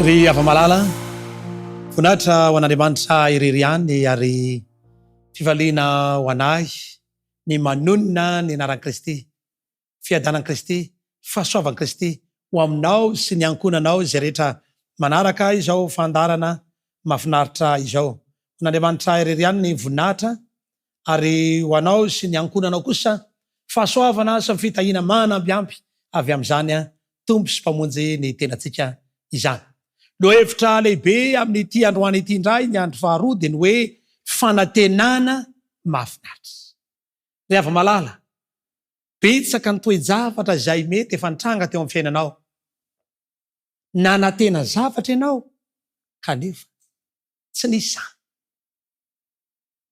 Ry ava-malala, vonatra ho an'Andriamanitra irery ihany ary fivaliana ho anay ny manonina ny anaran'i Kristy, fiadanan'i Kristy, fahasoavan'i Kristy ho aminao sy ny ankonanao izay rehetra manaraka izao fandarana mahafinaritra izao. N'Andriamanitra irery ihany ny voninahitra ary ho anao sy ny ankonanao kosa fahasoavana sy fitahiana manambiampy avy amin'izany tompo sy mpamonjy ny tenantsika izany. No hevitra lehibe amin'ity androany ity indray ny andro faharoa dia ny hoe fanantenana mahafinaritra. Ry ava-malala, betsaka ny toe-javatra izay mety efa nitranga teo amin'ny fiainanao. Nanantena zavatra ianao kanefa tsy nisy izany.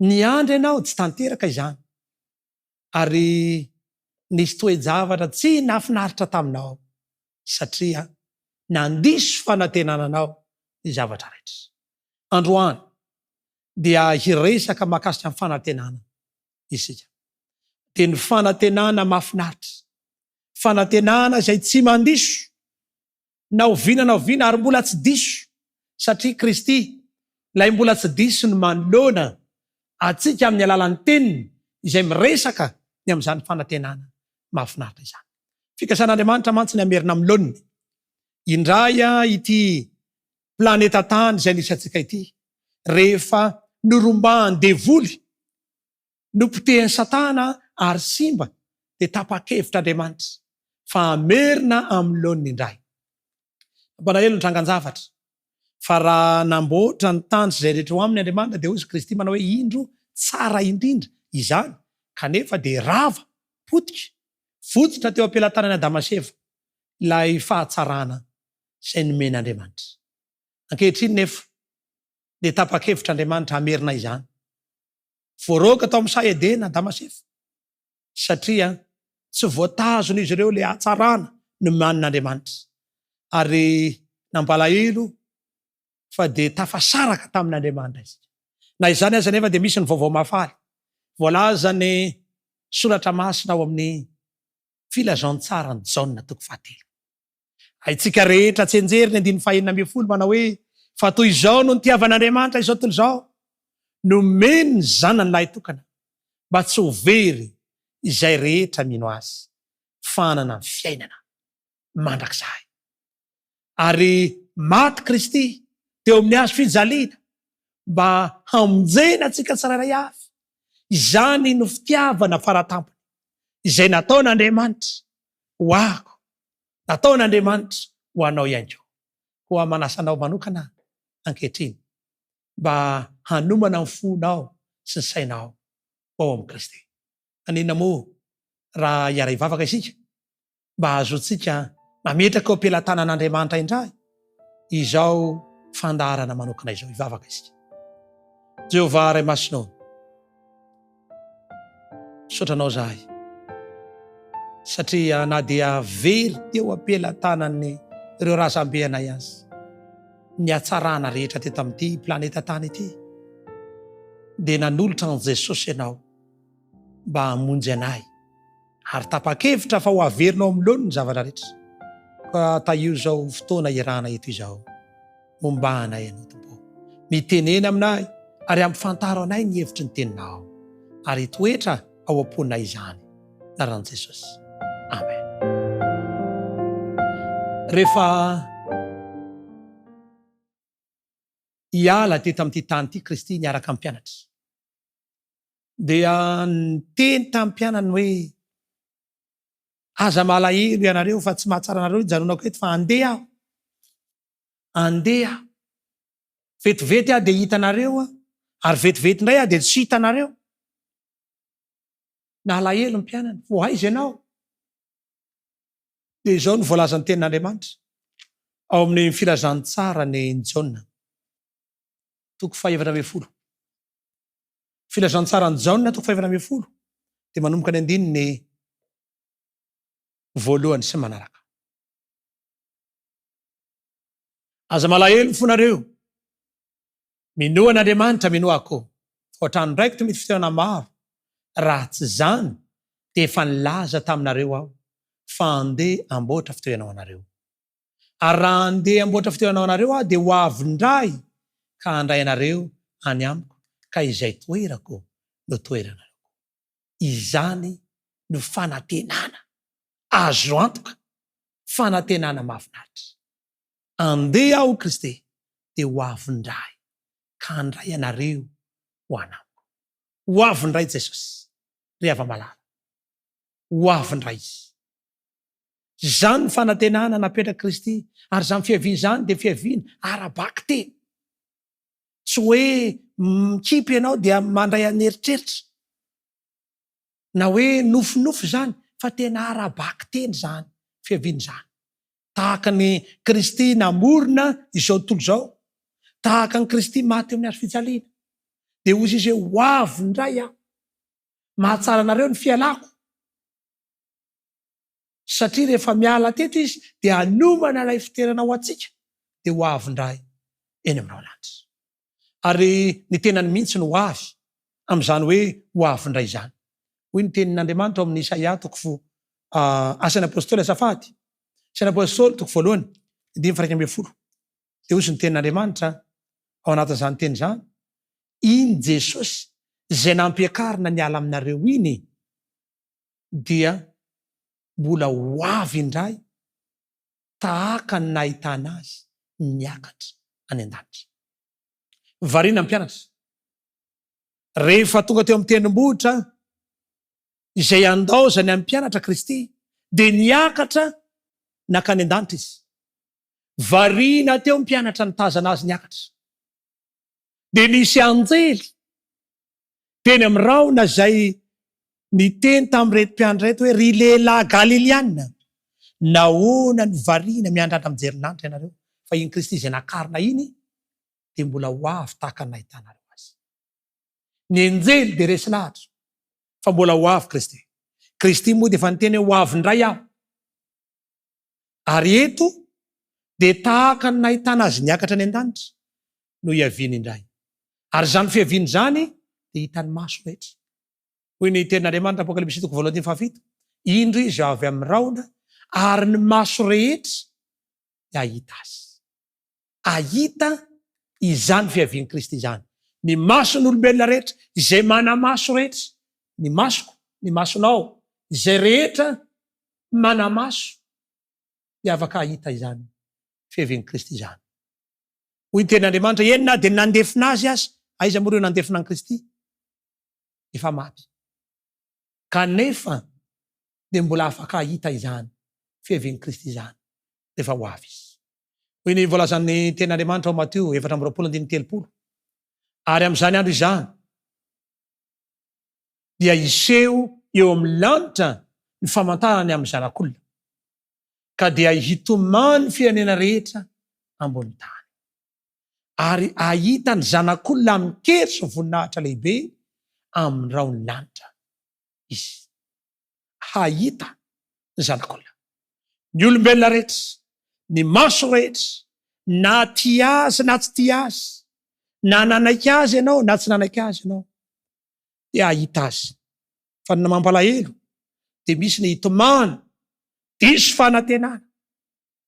Niandry ianao tsy tanteraka izany ary nisy toe-javatra tsy nahafinaritra taminao satria nandiso fanantenananao ny zavatra rehetra. Androany dia hiresaka mahakasika amin'ny fanantenana isika. Dia ny fanantenana mahafinaritra, fanantenana izay tsy mandiso, na oviana na oviana ary mbola tsy diso satria Kristy ilay mbola tsy diso ny manoloana atsika amin'ny alalan'ny teniny izay miresaka ny amin'izany fanantenana mahafinaritra izany. Fikasan'Andriamanitra mantsy ny amerina miloniny indray ity planeta tany izay nisy antsika ity, rehefa norombahan'ny devoly, nopotehany Satana ary simba, dia tapa-kevitr'Andriamanitra fa amerina amin'ny loniny indray. Mampalahelo ny trangan-javatra fa raha namboatra ny tany izay rehetra ho aminy Andriamanitra dia hoy Kristy manao hoe indro tsara indrindra izany, kanefa dia rava, potika, fototra teo am-pelantanany Adamaseva ilay fahatsarana izay nomen'Andriamanitra. Ankehitriny nefa dia tapa-kevitr'Andriamanitra amerina izany. Voaroka tao amin'ny say edena Adamaseva satria tsy voatazon'izy ireo ilay hatsarana no manin'Andriamanitra ary nampalahelo fa dia tafasaraka tamin'Andriamanitra izy. Na izany aza nefa dia misy ny vaovao mahafaly. Voalaza ny soratra masina ao amin'ny filazantsara ny Jaona 1. Haitsika rehetra tsenjery ny 9:1 manao hoe fa toy izao no nitiavan'Andriamanitra izao tontolo izao, nomeny ny zanany lahy tokana mba tsy ho very izay rehetra mino azy, fanana ny fiainana mandrakizay. Ary maty Kristy teo amin'ny hazo fijaliana mba hamonjena antsika tsirairay avy. Izany no fitiavana faratampony izay nataon'Andriamanitra ho ako, nataon'Andriamanitra ho anao ihany koa. Koa manasanao manokana ankehitriny mba hanomana ny fonao sy ny sainao ao amin'ny Kristy. Anina moa raha hiara hivavaka isika mba ahazoantsika mametraka eo am-pelantanan'Andriamanitra indray izao fandarana manokana izao, hivavaka isika. Jehovah Ray Masinao, sotranao zahay satria na dia very teo am-pelantanan'ny ireo razam-be-anay azy ny hatsarana rehetra teto amin'ity planeta tany ity, dia nanolotra an'i Jesosy ianao mba hamonjy anay ary tapa-kevitra fa ho averinao amin'ny loniny zavatra rehetra. Ka taio izao fotoana iarahana eto izao, mombanay ianao Tompo, mitenena aminay ary ampifantaro anay ny hevitry ny teninao ary toetra ao am-ponay izany anaran'i Jesosy. Amen. Rehefa hiala teto amin'ity tany ity Kristy niaraka amin'ny mpianatra, dia niteny tamin'ny mpianany hoe aza malahelo ianareo fa tsy mahatsara anareo ijanonako eto fa andeha aho, andeha aho, vetivety aho dia hitanareo ary vetivety indray aho dia tsy hitanareo. Nalahelo ny mpianany, voaiza ianao? Dia izao no voalazan'ny tenin'Andriamanitra ao amin'ny filazantsara ny Jaona 2:11. Filazantsara ny Jaona 2:11 dia manomboka ny 9 voalohany sy manaraka. Aza malahelo fonareo, minoa an'Andriamanitra minoako, fa ohatrany raiky to mety fitoana maro, raha tsy zany dia efa nilaza taminareo aho fa andeha amboatra fitoanao anareo. Ary raha andeha amboatra fitoeranao anareo aho dia ho avy indray ka handray anareo any amiko ka izay toerako no toeranareo. Izany no fanantenana azo antoka, fanantenana mahafinaritra. Andeha aho Kristy dia ho avy indray ka handray anareo ho anamiko. Ho avy indray Jesosy rehefa malala. Ho avy indray izy. Zany ny fanantenana napetraka Kristy, ary zany fiaviana zany dia fiaviana arabaky teny. Tsy hoe mikipy ianao dia mandray aneritreritra na hoe nofinofo zany, fa tena arabaky teny zany fiaviana zany. Tahaka ny Kristy namorona izao tontolo izao, tahaka ny Kristy maty amin'ny hazo fijaliana, dia ozy izy ho avy indray aho, mahatsara anareo ny fialako. Satria rehefa miala teto izy dia anomana ilay fitoerana ho atsika, dia ho avy indray eny aminao lanitra. Ary ny tenany mihitsy no ho avy amin'izany hoe ho avy indray izany. Hoy ny tenin'Andriamanitra ao amin'ny Isaia toko Asan'ny Apôstôly Asafady, Asan'ny Apôstôly toko 1, 1:20. Dia ozy ny tenin'Andriamanitra ao anatin'izany teny izany: iny Jesosy izay nampiakarina niala aminareo iny dia mbola ho avy indray tahaka ny nahitana azy niakatra any an-danitra. Variana mpianatra, rehefa tonga teo amin'ny tendrombohitra izay andaozany amin'ny mpianatra Kristy dia niakatra nakany an-danitra izy. Variana teo mpianatra nitazana azy niakatra. Dia nisy anjely teny amin'ny raona izay niteny tamin'ireto mpianatra reto hoe: ry lehilahy Galiliana, nahoana ny variana miandrandra mijerinanitra ianareo? Fa iny Kristy izay nakarina iny dia mbola ho avy tahaka ny nahitanareo azy. Ny anjely dia resy lahatra fa mbola ho avy Kristy. Kristy moa dia efa niteny ho avy indray aho. Ary eto dia tahaka ny nahitana azy niakatra any an-danitra no hiaviana indray. Ary zany fiaviana zany dia hitany maso rehetra. Hoy ny tenin'Andriamanitra Apokalipsy 1:7: indro izy avy amin'ny raona ary ny maso rehetra dia ahita azy. Ahita izany fiaviany Kristy izany. Ny mason'olombelona rehetra izay manamaso rehetra, ny masoko, ny masonao, izay rehetra manamaso dia afaka ahita izany fiaviany Kristy izany. Hoy ny tenin'Andriamanitra: enina dia nandefina azy azy. Aiza moa ireo nandefina an'i Kristy? Efa maty. Kanefa dia mbola afaka ahita izany fiaviany Kristy izany rehefa ho avy izy. Hoy ny voalazan'ny tenin'Andriamanitra ao Mateo 4:30: ary amin'izany andro izany dia iseho eo amin'ny lanitra ny famantarany amin'ny zanak'olona, ka dia hitomany ny firenena rehetra ambony tany. Ary ahita ny zanak'olona amin'ny kery sy voninahitra lehibe amin'ny raony lanitra izy. Hahita ny zanak'olona, ny olombelona rehetra, ny maso rehetra, na tia azy na tsy tia azy, na nanaiky azy ianao na tsy nanaiky azy ianao, dia ahita azy. Fa ny mampalahelo dia misy ny hitomany diso fanantenana,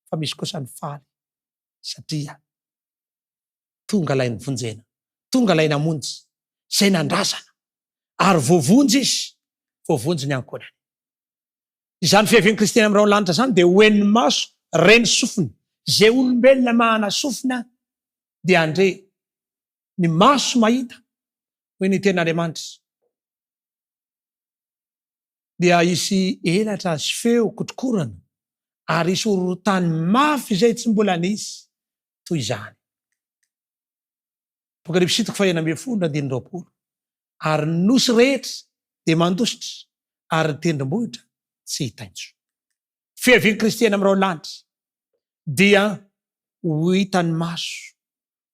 fa misy kosa ny faly, satria tonga lay ny vonjena, tonga lay namonjy, izay nandrazana, ary voavonjy izy, voavonjy ny ankonany. Izany fiaviany Kristy amin'ny rao lanitra zany dia hoen'ny maso reny sofina. Izay olombelona mahana sofina dia andre ny maso mahita. Hoy ny tenin'Andriamanitra: dia isy elatra sy feo kotrokorana, ary isy horotany mafy izay tsy mbola nisy toy izany. Apokalipsy 1:20: ary ny nosy rehetra dia mandositra, ary ny tendrombohitra tsy hitaintso. Fiaviany Kristy amin'ny rao lanitra dia ho hitany maso,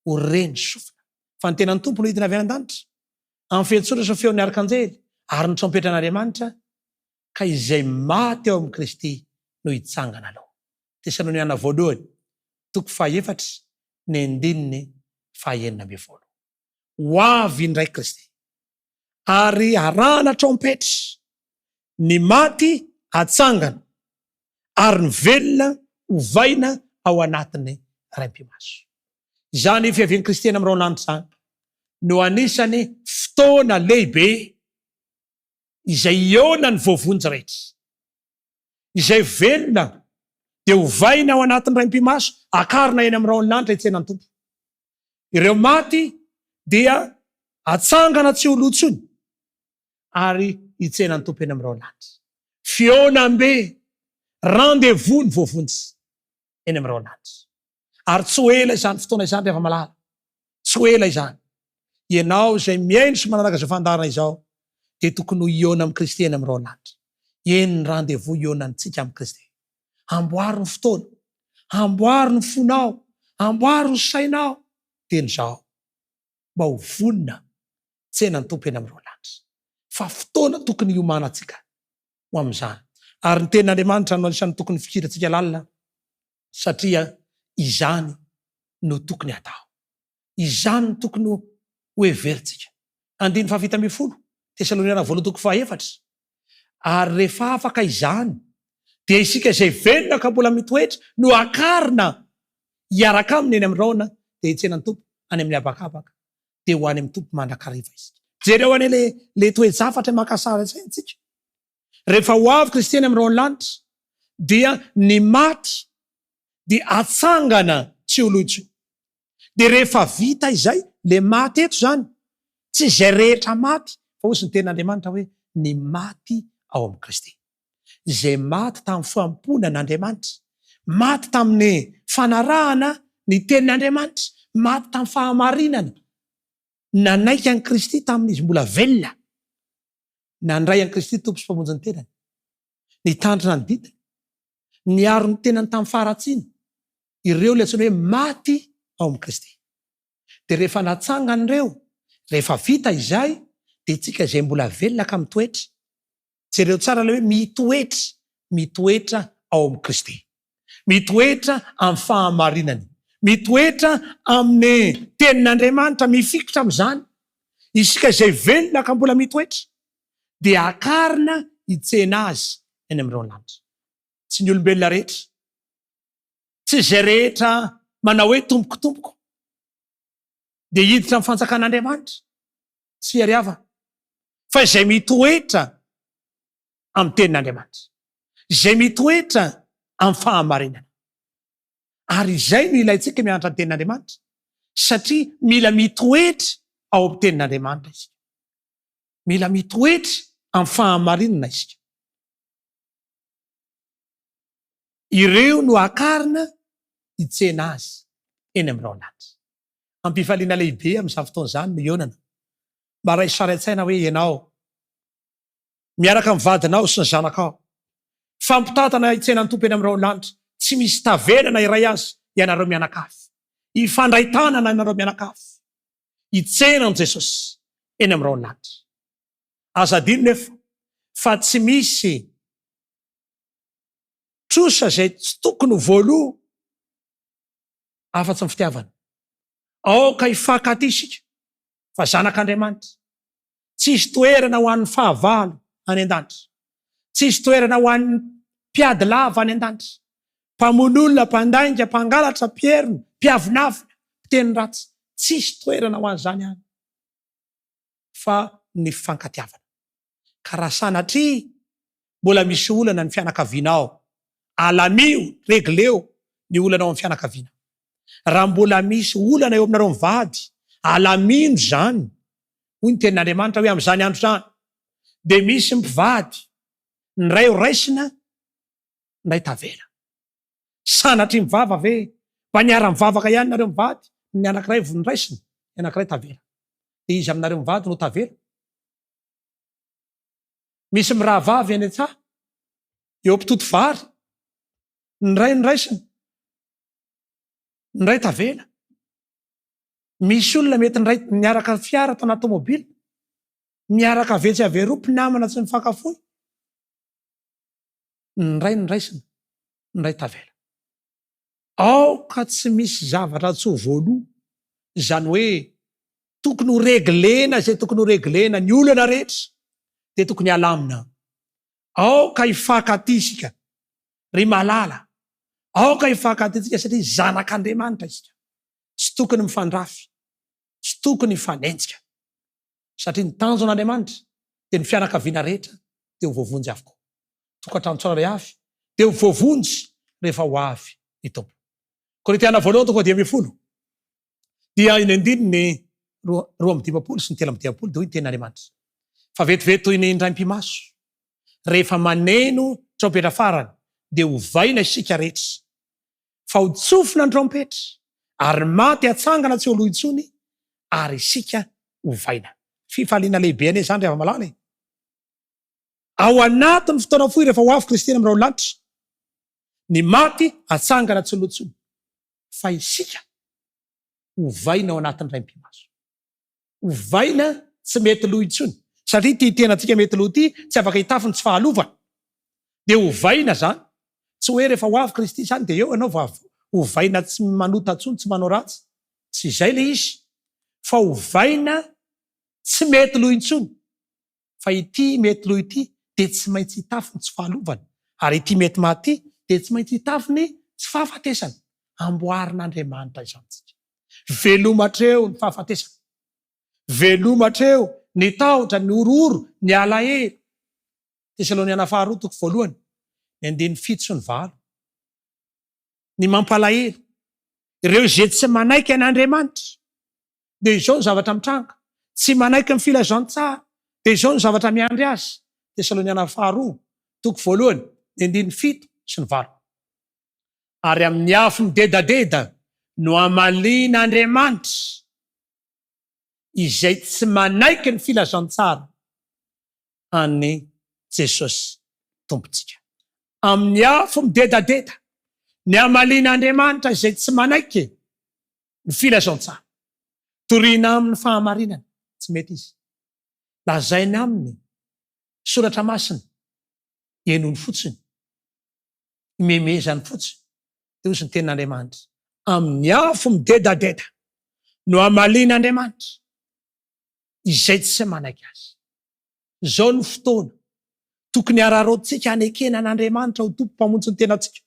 ho reny sofina. Fa ny tenany tompo no hitany avy an-danitra amin'ny fiantsoana sy ny feon'ny arkanjely ary ny trompetran'Andriamanitra, ka izay maty ao amin'ny Kristy no hitsangana aloha. Tesaloniana 2:9-20. Ho avy indray Kristy ary arahana trompetra, ny maty atsangana, ary ny velona hovaina ao anatin'ny raim-pimaso. Izany fiaviany kristiana amin'ireo lanitra zany no anisany fotoana lehibe izay iona ny voavonjy rehetra, izay velona dia hovaina ao anatin'ny raim-pimaso, akarina eny amin'ireo lanitra hitsenany tompo. Ireo maty dia atsangana tsy ho lotsony ary hitsenany tompo eny amin'ireo lanitra. Fionam-be rendez-vous ny voavonjy eny amin'ireo lanitra. Ary tsy ho ela izany fotoana izany rehefa malala, tsy ho ela izany. Ianao izay miaino sy manaraka izao fandarana izao dia tokony ho iona amin'ny Kristy eny amin'ireo lanitra. Eny ny rendez-vous ionantsika amin'ny Kristy. Amboary ny fotoana, amboary ny fonao, amboary ny sainao, teny izao mba ho vonina tsenany tompo eny amin'ireo lanitra. Fa fotoana tokony hiomanantsika ho amin'izany. Ary ny tenin'Andriamanitra no anisan'ny tokony fikirantsika lalina, satria izany no tokony atao. Izany no tokony ho heveritsika. 2:10 Tesaloniana 2:4. Ary rehefa afaka izany dia isika izay velona ka mbola mitoetra no akarina hiaraka aminy eny amin'iraona dia hitsenany tompo any amin'ny habakabaka dia ho any amin'ny tompo mandrakariva isika. Jereo any le toe-javatra makasara isaitsika. Rehefa ho avy kristiany amin'ireo lanitra dia ny maty dia atsangana tsy ho lotso. Dia rehefa vita izay le maty eto zany, tsy izay rehetra maty, fa hozy ny tenin'Andriamanitra hoe ny maty ao amin'ny Kristy. Izay maty tamin'ny fampona n'Andriamanitra, maty tamin'ny fanarahana ny tenin'Andriamanitra, maty tamin'ny fahamarinana, nanaiky an'i Kristy tamin'izy mbola velona, nandray an'i Kristy tompo sy mpamonjy ny tenany, nitandrina ny ditany, niaro ny tenany tamin'ny faharatsiana. Ireo le antsoina hoe maty ao amin'ny Kristy. Dia rehefa natsangana ireo, rehefa vita izay, dia tsika izay mbola velona ka mitoetra. Jereo tsara le hoe mitoetra ao amin'ny Kristy. Mitoetra amin'ny fahamarinany. Mitoetra amin'ny tenin'Andriamanitra, mifikitra amin'izany. Isika izay velona ka mbola mitoetra dia akarina hitsena azy eny amin'ireo lanitra. Tsy ny olombelona rehetra, tsy izay rehetra manao hoe tompoko dia hiditra amin'ny fanjakan'Andriamanitra, tsy ariava, fa izay mitoetra amin'ny tenin'Andriamanitra, izay mitoetra amin'ny fahamarinana. Ary izay no ilayntsika mianatra ny tenin'Andriamanitra, satria mila mitoetra ao amin'ny tenin'Andriamanitra isika. Mila mitoetra amin'ny fahamarinana isika. Ireo no akarina hitsena azy eny amin'ireo lanitra. Ampifaliana lehibe amin'izany fotoana izany no ionana. Mba ray saran-tsaina hoe ianao miaraka amin'ny vadinao sy ny zanakao, fampitatana hitsenany tompo eny amin'ireo lanitra, tsy misy tavenana iray azy ianareo mianakafy, ifandray tanana ianareo mianakafy, hitsenan'i Jesosy eny amin'ireo lanitra. Aza adino nefa fa tsy misy trosa izay tsy tokony ho voaloha afa-tsy ny fitiavana. Aoka hifankaty isika fa zanak'Andriamanitra, tsisy toerana ho an'ny fahavalo any an-danitra, tsisy toerana ho an'ny mpiady lava any an-danitra, mpamon'olona, mpandainga, mpangalatra, mpierina, mpiavinavina, mpiteny ratsy, tsisy toerana ho an'izany any fa ny fifankatiavana. Ka raha sanatria mbola misy olana ny fianakavianao, alamio, regleo ny olanao amin'ny fianakaviana. Raha mbola misy olana eo aminareo mivady, alamino zany. Hoy ny tenin'Andriamanitra hoe amin'izany andro zany dia misy mpivady, ny ray ho raisina, ny ray tavela. Sanatria mivava ve mba niara-mivavaka ihany nareo mivady, ny anankiray ny raisina, ny anankiray tavela. Dia izy aminareo mivady no tavela. Misy mirahavavy any an-tsaha, eo ampitoto vary, ny ray ny raisina, ny ray tavela. Misy olona mety ny ray miaraka fiara atao anaty tomobila, miaraka vetsy averoa mpinamana tsy mifankafohy, ny ray ny raisina, ny ray tavela. Aoka tsy misy zavatra tsy ho voaloha, izany hoe tokony ho reglena izay tokony ho reglena ny olana rehetra dia tokony halamina. Aoka hifankaty isika ry malala, aoka ifankatytsika satria zanak'Andriamanitra isika. Tsy tokony mifandrafy, tsy tokony mifanenjika. Satria ny tanjo an'Andriamanitra dia ny fianakaviana rehetra dia ho voavonjy avokoa. Tokantrano tsirairay avy dia ho voavonjy rehefa ho avy ny tompo. Korintiana voalohany 10 dia iny andininy 2:10 sy ny 3:10 dia hoy ny tenin'Andriamanitra. Fa vetivety toy ny indray-pimaso rehefa maneno trompetra farany dia hovaina isika rehetra. Fa ho tsofina ny trompetra ary maty atsangana tsy oloha intsony ary isika hovaina. Fifaliana lehibe ane zany rehefa malala. Ao anatin'ny fotoana fohy rehefa ho avy Kristy amin'irao lanitra, ny maty atsangana tsy oloha intsony. Fa isika hovaina ao anatin'ny ray-pimaso. Hovaina tsy mety loha intsony. Satria ty tenantsika mety loha ty tsy afaka hitafiny tsy fahalovana. Dia hovaina zany. Tsy hoe rehefa ho avy Kristy zany dia eo ianao hovaina tsy manota intsony, tsy manao ratsy. Tsy izay le izy. Fa hovaina tsy mety loha intsony. Fa ity mety loha ity dia tsy maintsy hitafiny tsy fahalovana. Ary ity mety maty dia tsy maintsy hitafiny tsy fahafatesana. Amboarin'Andriamanitra izany tsika. Velomatreo ny fahafatesana. Velomatreo ny tahotra, ny orooro, ny alahelo. Tesaloniana 2:1, ny 9:7. Ny mampalahelo. Ireo izay tsy manaiky an'Andriamanitra dia izao ny zavatra mitranga. Tsy manaiky ny filazantsara dia izao ny zavatra miandry azy. Tesaloniana 2:1, ny 9:7 sy ny 8. Ary amin'ny afo midedadeda no amalian'Andriamanitra izay tsy manaiky ny filazantsara any Jesosy tompontsika. Amin'ny afo midedadeda ny amalian'Andriamanitra izay tsy manaiky ny filazantsara. Torina amin'ny fahamarinana. Tsy mety izy. Lazainy aminy soratra masina enony fotsiny, imemezany fotsiny. Dia ozy ny tenin'Andriamanitra. Amin'ny afo midedadeda no amalian'Andriamanitra izay tsy manaiky azy. Zao ny fotoana tokony ararotsika anekena an'Andriamanitra ho tompo mpamontsy ny tenantsika.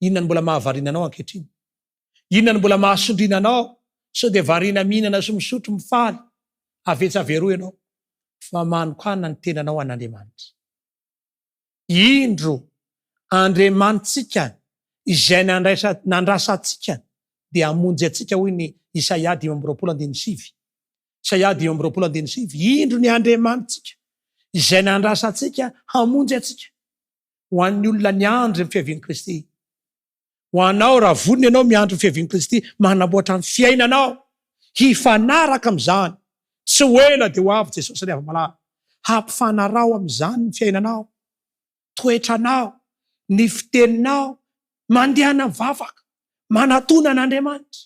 Inona ny mbola mahavarina anao ankehitriny? Inona ny mbola mahasondrina anao sao dia varina mihinana sy misotro mifaly avetsavero ianao? Fa manokana ny tenanao an'Andriamanitra. Indro Andriamanitsika izay nandrasantsika dia hamonjy atsika hoy ny Isaia 10:7. Isaia 10:7. Indro ny Andriamanitsika izay nandrasantsika hamonjy atsika. Ho an'ny olona niandry ny fiavian'i Kristy. Ho anao raha vonona ianao miandry ny fiavian'i Kristy, manamboatra ny fiainanao hifanaraka amin'izany. Tsy ho ela dia ho avy Jesosy rehefa malala. Hampifanarao amin'izany ny fiainanao, toetranao, ny fiteninao, mandehana mivavaka, manatona an'Andriamanitra.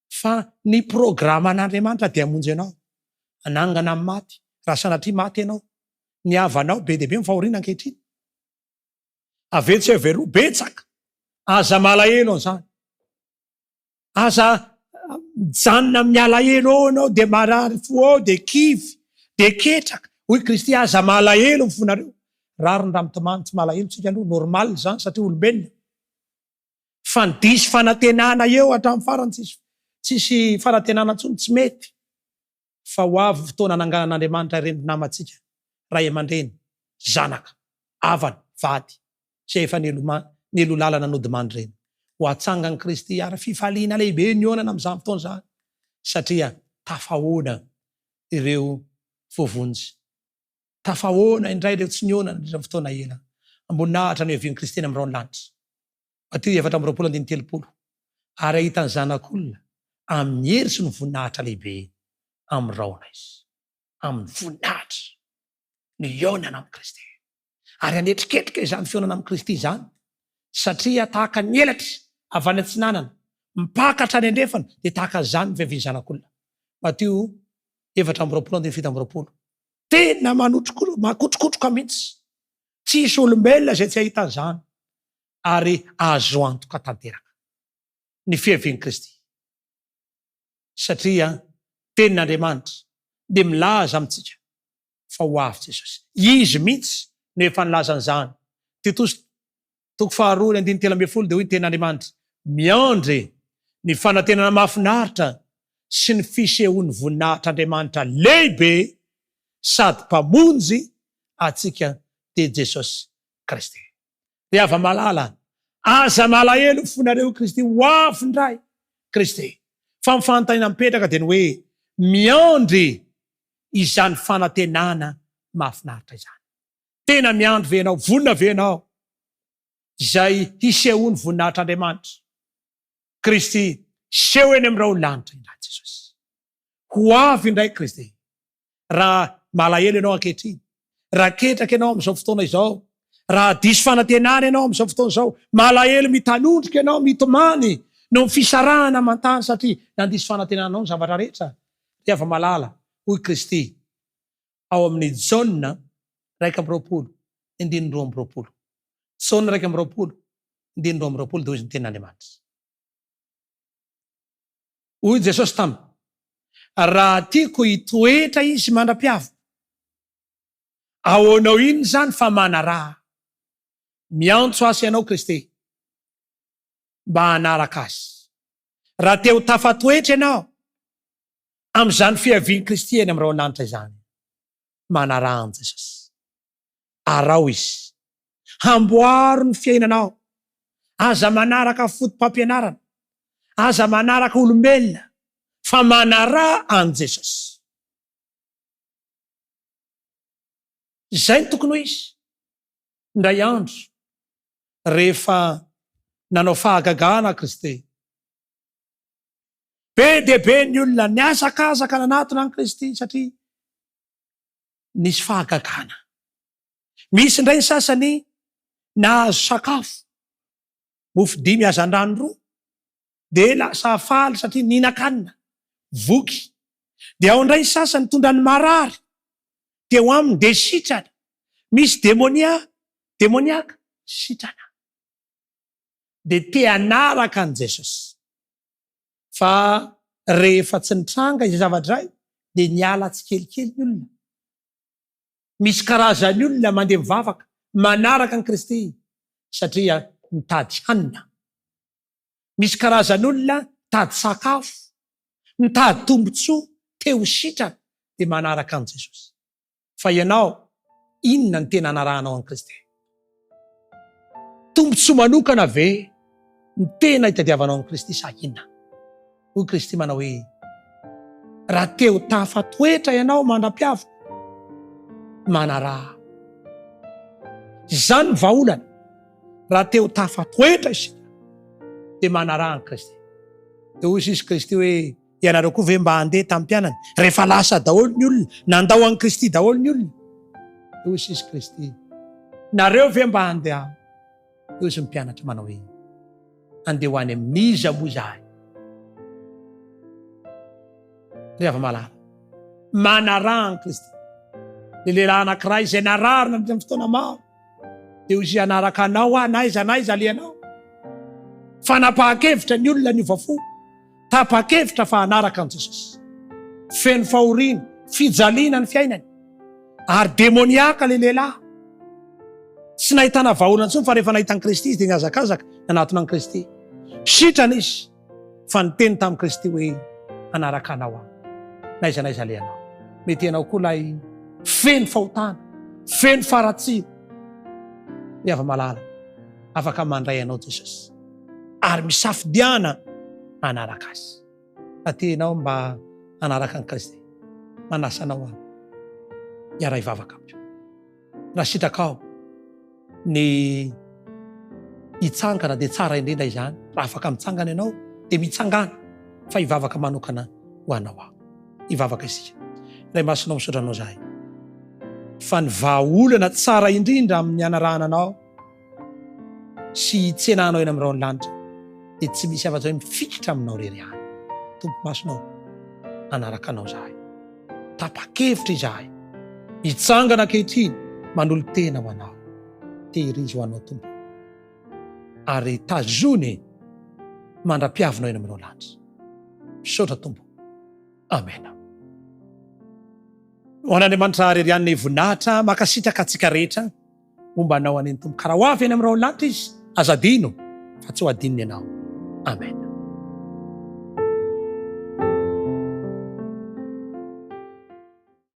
Fa ny programa an'Andriamanitra dia hamonjy ianao. Anangana amin'ny maty, raha sanatria maty ianao, ny havanao be dia be mifahoriana ankehitriny. Avetsavero betsaka, aza malahelo an'izany. Aza mijanona amin'ny alahelo ao ianao dia marary fo ao, dia kivy, dia ketraka. Hoy Kristy aza malahelo ny fonareo. Raro ny ramitomany tsy malahelo tsika aloha, normal zany satria olombelona. Fa ny diso fanantenana eo hatramin'ny farany tsisy fanantenana intsony tsy mety. Fa ho avy fotoana ananganan'Andriamanitra ireny namantsika, ray aman-dreny, zanaka, havana, vady, izay efa nelo lalana nodimany ireny. Ho atsangany Kristy ary fifaliana lehibe nionana amin'izany fotoana izany. Satria tafahoana ireo voavonjy. Tafahoana indray ireo tsy nionana ireo fotoana ela. Ambonahatra ny fiavian'i Kristy amin'irao ny lanitra. Mateo 4:30. Ary ahitany zanak'olona amin'ny hery sy ny voninahitra lehibe amin'iraona izy. Amin'ny voninahitra ny ionana amin'ny Kristy. Ary anetriketrika izany fionana amin'ny Kristy izany. Satria tahaka ny elatra avy any antsinanana, mipakatra any andrefana, dia tahaka izany ny fiavian'ny zanak'olona. Mateo 4:7. Tena makotrokotroka mihitsy. Tsisy olombelona izay tsy ahita izany. Ary azo antoka tanteraka ny fiavian'i Kristy. Satria tenin'Andriamanitra dia milaza amintsika fa ho avy Jesosy. Izy mihitsy no efa nilaza an'izany. toko faharoa ny 110 dia hoy ny ten'Andriamanitra, miandry ny fanantenana mahafinaritra sy ny fisehoan'ny voninahitr'Andriamanitra lehibe sady mpamonjy atsika te Jesosy Kristy. Dia ava malala, aza malahelo fonareo Kristy ho avy indray Kristy. Fa ny fanontaniana mipetraka dia ny hoe miandry izany fanantenana mahafinaritra izany. Tena miandry venao, vonina venao izay hisehoany voninahitr'Andriamanitra Kristy seho eny amin'ireo lanitra indray Jesosy. Ho avy indray Kristy. Raha malahelo ianao ankehitriny, raha ketraka ianao amin'izao fotoana izao, raha diso fanantenana ianao amin'izao fotoana izao, malahelo mitanondrika ianao, mitomany no fisarahana mantany satria nandiso fanantenana anao ny zavatra rehetra. Dia ava malala, hoy Kristy ao amin'ny Jaona 1:20, 2:20. Jaona 1:20, 2:20 dia hoy ny ten'Andriamanitra. Hoy Jesosy taminy, raha tiako hitoetra izy mandra-piaviko, ahoanao iny zany fa manaraha. Miantso asa ianao Kristy mba hanaraka azy. Raha te ho tafatoetra ianao amin'izany fiaviany Kristy eny amin'ireo lanitra izany, manaraha an Jesosy. Arao izy, hamboaro ny fiainanao, aza manaraka fotom-pampianarana, aza manaraka olombelona, fa manaraha an Jesosy. Izay ny tokony ho izy. Indray andro rehefa nanao fahagagana Kristy, be dia be ny olona niazakazaka nanatona an Kristy satria nisy fahagagana. Misy indray ny sasany nahazo sakafo, mofo 5 hazan-drano 2, dia lasa faly satria nihinan-kanina, voky. Dia ao indray ny sasany tondra ny marary, dia ho aminy dia sitrana. Misy demoniaka sitrana. Dia te hanaraka an Jesosy. Fa rehefa tsy nitranga izay zavadray, dia niala tsikelikely ny olona. Misy karazany olona mandeha mivavaka manaraka an Kristy satria mitady hanina. Misy karazany olona mitady sakafo, mitady tombotsoa, te ho sitrana, dia manaraka an Jesosy. Fa ianao, inona ny tena anarahanao an Kristy? Tombotsoa manokana ve ny tena hitadiavanao an Kristy sa inona? Hoy Kristy manao hoe, raha te ho tafatoetra ianao mandra-piaviko, manaraha. Izany vahaolana, raha te ho tafatoetra isika, dia manaraha an Kristy. Dia hoy sisy Kristy hoe, ianareo koa ve mba handeha tamin'ny mpianany? Rehefa lasa daholo ny olona, nandao an Kristy daholo ny olona. Dia hoy sisy Kristy, nareo ve mba handeha? Dia hoy sy mpianatra manao hoe, andeha ho any amin'iza moa izahay? Rehefa malala, manaraha an Kristy. Ny lehilahy anankiray izay nararina amin'ny fotoana maro, dia hoy izy, anaraka anao naiza alianao. Fa napahakevitra ny olona ny ovafo, tapakevitra fa hanaraka an Jesosy. Feno fahoriana, fijaliana ny fiainany, ary demoniaka le lehilahy. Tsy nahitana vahaolana intsony fa rehefa nahitany Kristy izy dia niazakazaka nanatona an Kristy. Sitrana izy, fa niteny tamin'i Kristy hoe, anaraka anao aho, naiza alianao. Mety ianao koa lay feno fahotana, feno faratsina. Dia ava malala, afaka mandray anao Jesosy, ary misafidiana anaraka azy. Atenao mba anaraka an Kristy, manasa anao aho, iara hivavaka amiko. Raha sitrakao ny hitsangana dia tsara indrindra izany. Raha afaka mitsangana ianao dia mitsangana, fa hivavaka manokana ho anao aho. Hivavaka isika. Ray masonao misotranao zahay, fa ny vahaolana tsara indrindra amin'ny anarahana anao sy tsenanao eny amin'irao ny lanitra, dia tsy misy afa-tsy hoe mifikitra aminao rery any. Tompo masonao, anaraka anao zahay, tapa-kevitra izahay, hitsangana ankehitriny, manolo tena ho anao, tehirizy ho anao Tompo, ary tazony mandra-piavinao eny amin'irao lanitra. Misaotra Tompo. Amena. Ho an'Andriamanitra rery any ny voninahitra makasitraka antsika rehetra momba anao aneny Tompo. Karaha ho avy eny amin'irao lanitra izy azadino fa tsy ho adininy ianao. amen.